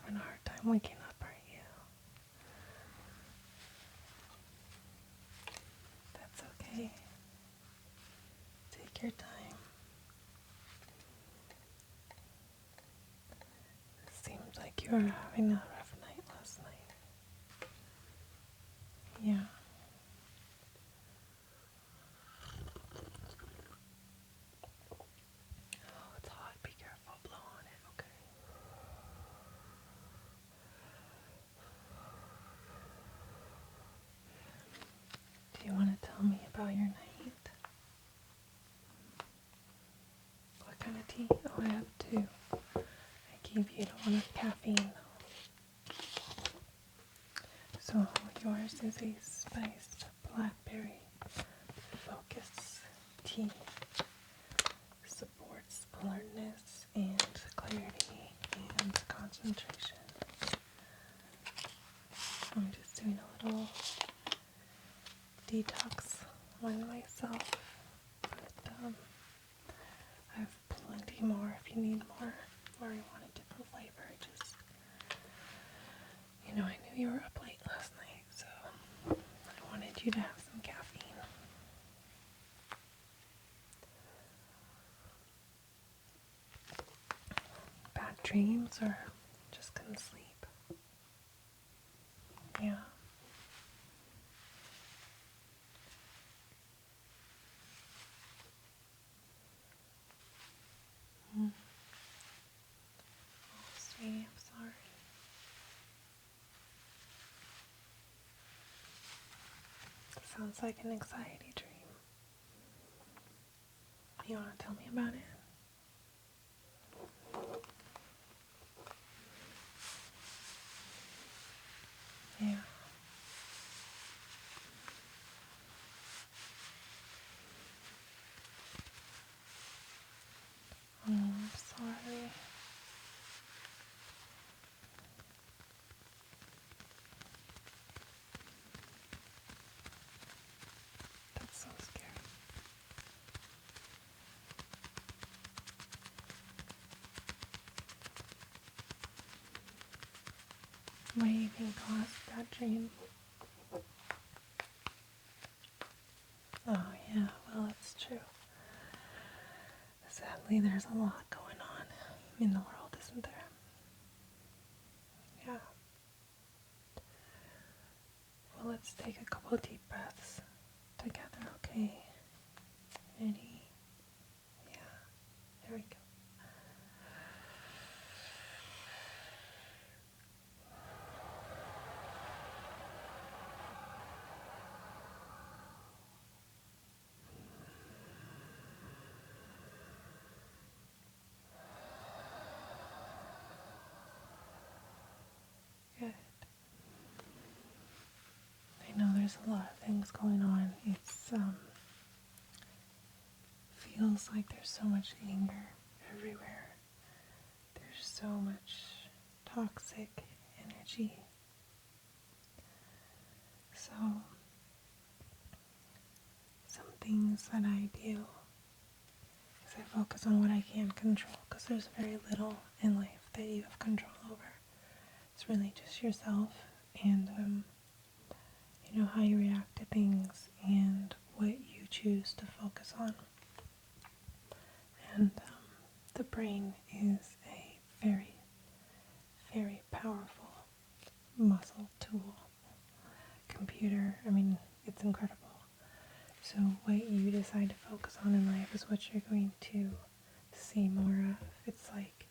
having a hard time waking up, aren't you? That's okay. Take your time. It seems like you were having a rough night last night. Yeah. Oh, it's hot. Be careful. Blow on it, okay? Do you want to tell me about your night? What kind of tea? Oh, I have two. I gave you the one with caffeine, though. So yours is a spiced blackberry focus tea. Supports alertness and clarity and concentration. I'm just doing a little detox on myself, but I have plenty more if you need more, or you want a different flavor. I knew you were up late last night, so I wanted you to have some caffeine. Bad dreams or just couldn't sleep? Yeah. Oh, sweetie, I'm sorry. Sounds like an anxiety dream. You want to tell me about it? Yeah. Oh, I'm sorry. That's so scary. What do you think caused that dream? Oh, yeah, well, it's true. Sadly, there's a lot going on in the world, isn't there? Yeah. Well, let's take a couple deep breaths together, okay? Ready? Yeah. There we go. Good. I know there's a lot of things going on. It's feels like there's so much anger everywhere. There's so much toxic energy. So some things that I do is I focus on what I can control, because there's very little in life that you have control over. It's really just yourself and how you react to things and what you choose to focus on. And the brain is a very, very powerful muscle tool. Computer, it's incredible. So what you decide to focus on in life is what you're going to see more of. It's like,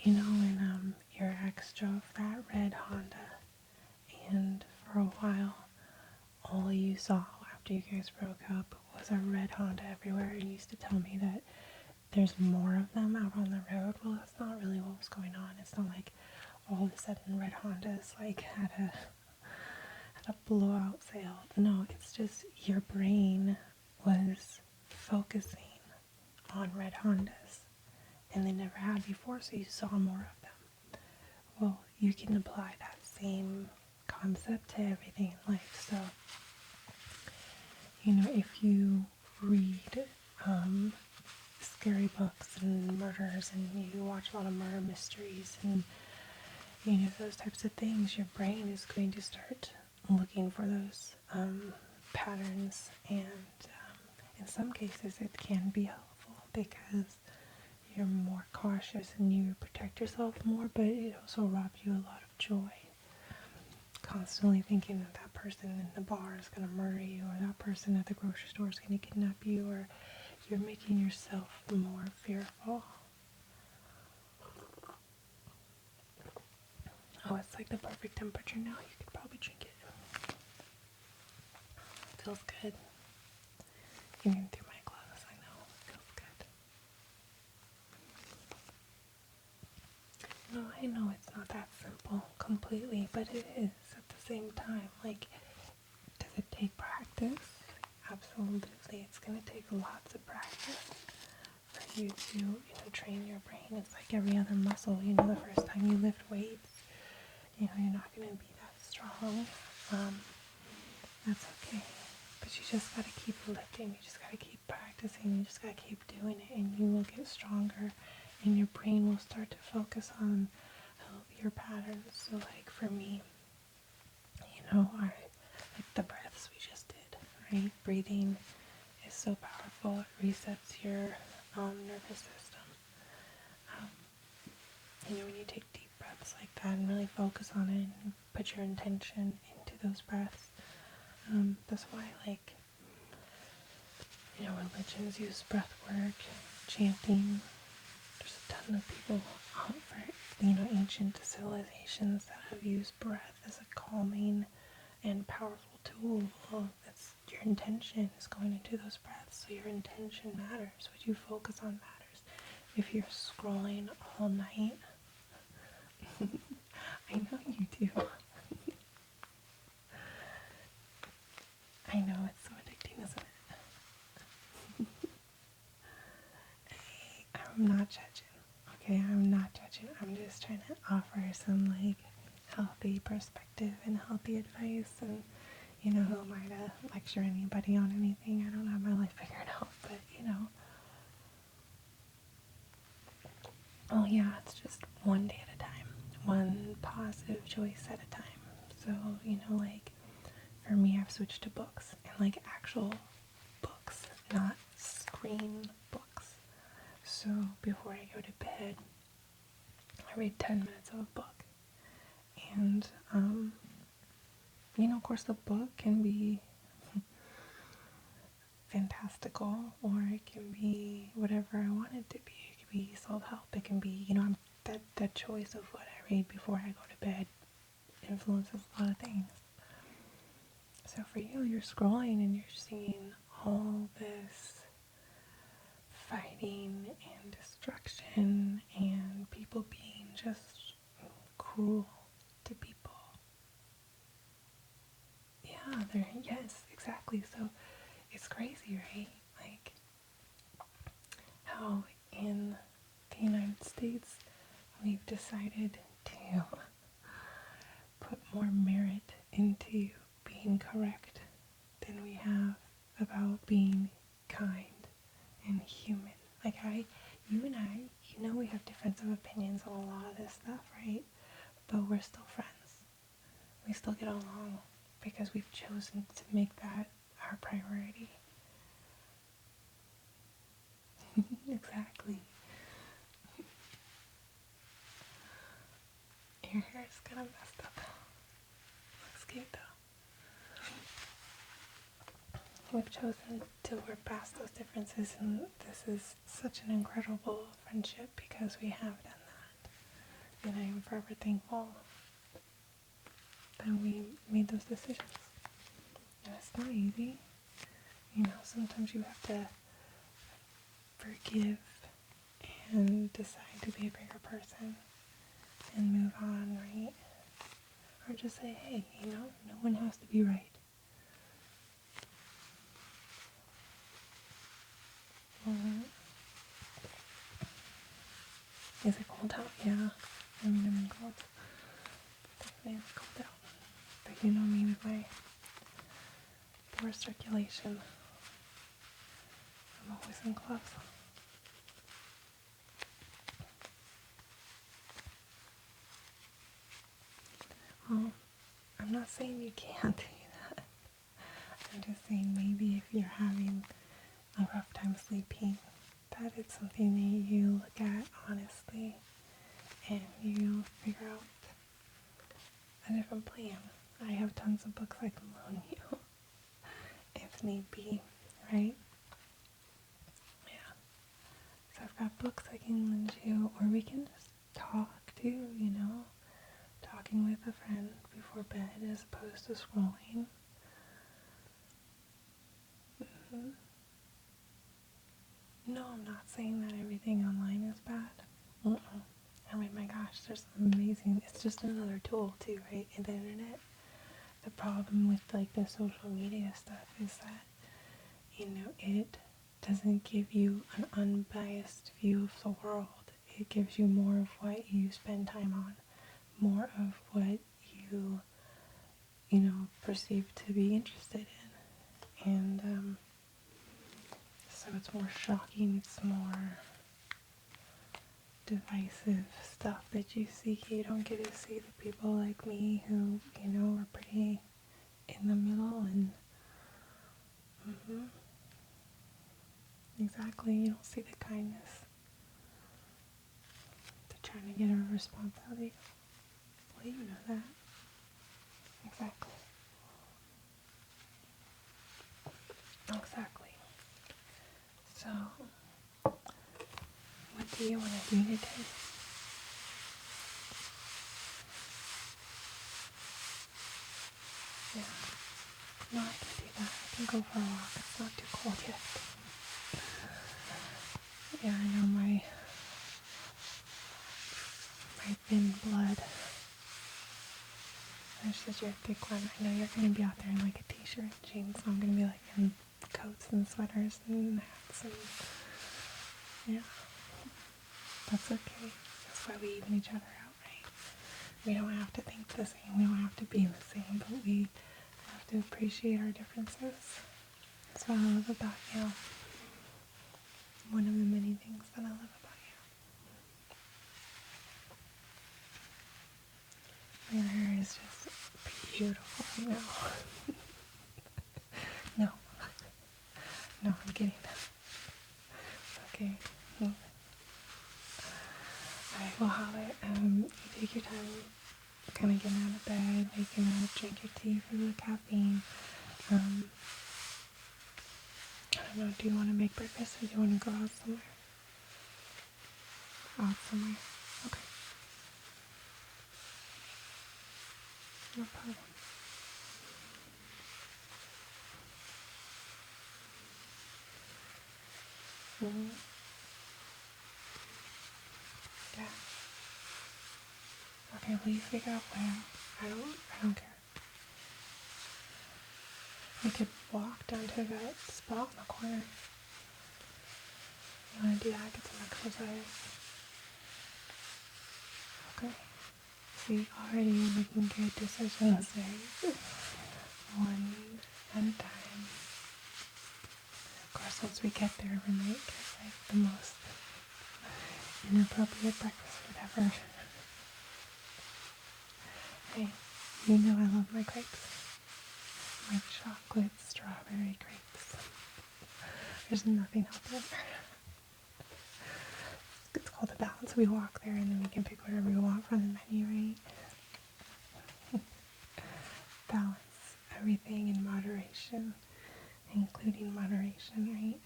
when your ex drove that red Honda, and for a while, all you saw after you guys broke up was a red Honda everywhere, and you used to tell me that there's more of them out on the road. Well, that's not really what was going on. It's not like all of a sudden red Hondas had a blowout sale. No, it's just your brain was focusing on red Hondas, and they never had before, so you saw more of them. Well, you can apply that same concept to everything in life. So, if you read scary books and murders, and you watch a lot of murder mysteries and, you know, those types of things, your brain is going to start looking for those patterns, and in some cases it can be helpful because you're more cautious and you protect yourself more, but it also robs you a lot of joy. Constantly thinking that that person in the bar is going to murder you, or that person at the grocery store is going to kidnap you, or you're making yourself more fearful. Oh, it's like the perfect temperature now. You could probably drink it. Feels good. Even through my gloves, I know. It feels good. No, I know it's not that simple completely, but it is at the same time. Like, does it take practice? Absolutely. It's going to take lots of practice for you to, train your brain. It's like every other muscle. You know, the first time you lift weights, you're not going to be that strong. That's okay. But you just got to keep lifting. You just got to keep practicing. You just got to keep doing it, and you will get stronger, and your brain will start to focus on healthier patterns. So, like for me, like the breaths we just did, right? Breathing is so powerful. It resets your nervous system. When you take deep breaths like that and really focus on it and put your intention into those breaths, that's why, religions use breath work, chanting. There's a ton of people out for, ancient civilizations that have used breath as a calming and powerful tool. Well, it's your intention is going into those breaths, so your intention matters. What you focus on matters. If you're scrolling all night, I know you do. I know, it's so addicting, isn't it? I'm not judging. Okay, I'm not judging. I'm just trying to offer some healthy perspective and healthy advice, and who am I to lecture anybody on anything? I don't have my life figured out, but oh yeah, it's just one day at a time, one positive choice at a time. So, for me, I've switched to books, and actual books, not screen books. So before I go to bed, I read 10 minutes of a book. And, of course the book can be fantastical, or it can be whatever I want it to be. It can be self-help. It can be, that choice of what I read before I go to bed influences a lot of things. So for you, you're scrolling and you're seeing all this fighting and destruction and people being just cruel to people. Yeah, yes, exactly. So it's crazy, right? How in the United States we've decided to put more merit into being correct than we have about being kind and human. You and I, we have difference of opinions on a lot of this stuff, right? But we're still friends. We still get along because we've chosen to make that our priority. Exactly. Your hair is kind of messed up. Looks cute though. We've chosen to work past those differences, and this is such an incredible friendship because we have done that. And I am forever thankful that we made those decisions. And it's not easy. Sometimes you have to forgive and decide to be a bigger person and move on, right? Or just say, hey, no one has to be right. Is it cold out? Yeah. I'm cold. Definitely it's cold out. But you know me with my poor circulation. I'm always in gloves. I'm not saying you can't do that. I'm just saying maybe if you're having a rough time sleeping, that it's something that you look at honestly and you figure out a different plan. I have tons of books I can loan you if need be, right? Yeah. So I've got books I can lend you, or we can just talk too, you know? Talking with a friend before bed as opposed to scrolling. Mm-hmm. No, I'm not saying that everything online is bad. Mm-mm. I mean, my gosh, there's some amazing, it's just another tool too, right? In the internet. The problem with like the social media stuff is that, you know, it doesn't give you an unbiased view of the world. It gives you more of what you spend time on, more of what you know, perceive to be interested in. And so it's more shocking, it's more divisive stuff that you see. You don't get to see the people like me who, you know, are pretty in the middle and exactly, you don't see the kindness. They're trying to get a response out of you. Well, you know that. Exactly. Exactly. So, what do you want to do today? Yeah. No, I can do that. I can go for a walk. It's not too cold yet. Yeah, I know my thin blood. There's such a thick one. I know you're going to be out there in like a t-shirt and jeans, so I'm going to be like in coats and sweaters and hats and yeah. That's okay. That's why we even each other out, right? We don't have to think the same. We don't have to be the same, but we have to appreciate our differences. That's what I love about you. One of the many things that I love about you. Your hair is just beautiful right now. No. No, I'm kidding. Okay. Alright, well, holler. You take your time kind of getting out of bed, waking up, drink your tea for the caffeine. I don't know, do you want to make breakfast or do you want to go out somewhere? Out somewhere. Okay. No problem. Mm-hmm. Yeah. Okay, will you figure out where? I don't care. We could walk down to that spot in the corner. You want to do that? Get some exercise. Okay. See, already you're making good decisions, right? One at a time. Of course, once we get there, we might get like the most inappropriate breakfast ever. Hey, you know I love my crepes. My chocolate strawberry crepes. There's nothing out there. It's called a balance. We walk there and then we can pick whatever we want from the menu, right? Balance. Everything in moderation. Including moderation,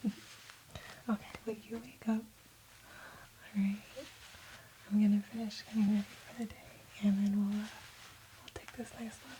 right? Okay, will you wake up? Alright. I'm gonna finish getting ready for the day and then we'll take this nice little